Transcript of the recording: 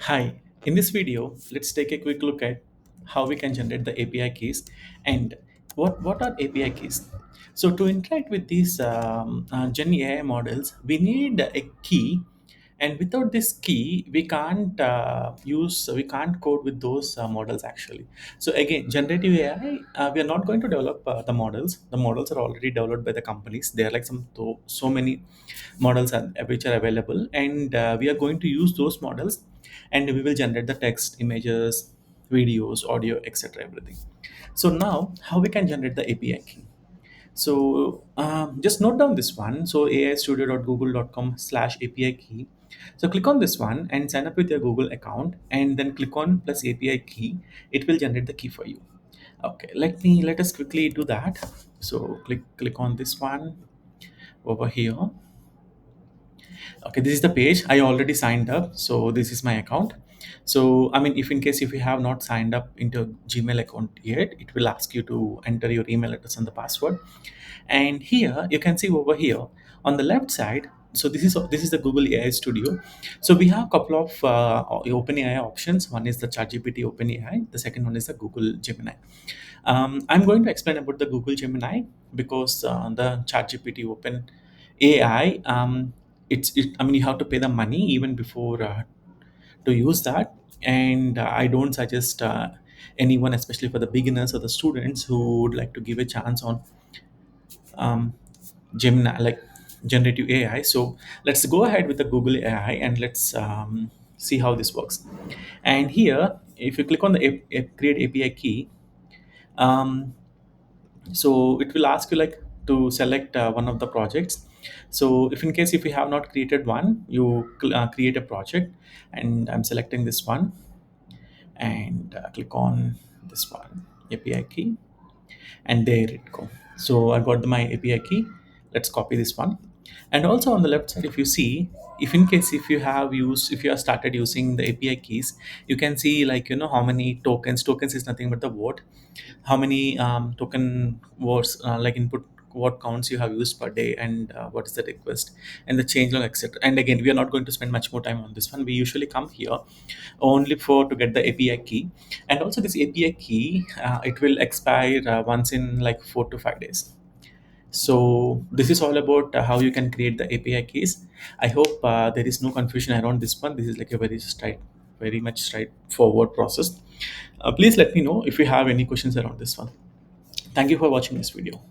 Hi, in this video, let's take a quick look at how we can generate the API keys and what are API keys. So to interact with these Gen AI models, we need a key, and without this key, we can't code with those models actually. So again, generative AI, we are not going to develop the models. The models are already developed by the companies. There are like so many models which are available, and we are going to use those models, and we will generate the text, images, videos, audio, etc., everything. So now how we can generate the API key. So just note down this one. So aistudio.google.com/API key. So click on this one and sign up with your Google account, and then click on plus API key. It will generate the key for you. Okay, let us quickly do that. So click on this one over here. Okay, this is the page. I already signed up, so this is my account. So I mean, if in case if you have not signed up into a Gmail account yet, it will ask you to enter your email address and the password. And here you can see over here on the left side. So this is the Google AI Studio. So we have a couple of OpenAI options. One is the ChatGPT OpenAI. The second one is the Google Gemini. I'm going to explain about the Google Gemini because the ChatGPT Open AI, I mean, you have to pay the money even before to use that, and I don't suggest anyone, especially for the beginners or the students who would like to give a chance on um, Gemini, like generative AI. So let's go ahead with the Google AI and let's see how this works. And here, if you click on the create API key, um, so it will ask you like to select one of the projects. So if in case if you have not created one, you create a project, and I'm selecting this one, and click on this one, API key, and there it go. So I got my API key. Let's copy this one. And also on the left side, if you see, if in case if you have started using the API keys, you can see like how many tokens is nothing but the word, how many token words like input what counts you have used per day, and what is the request and the change log, etc. And again, we are not going to spend much more time on this one. We usually come here only for to get the API key. And also this API key, it will expire once in like 4 to 5 days. So this is all about how you can create the API keys. I hope there is no confusion around this one. This is like a very much straightforward process. Please let me know if you have any questions around this one. Thank you for watching this video.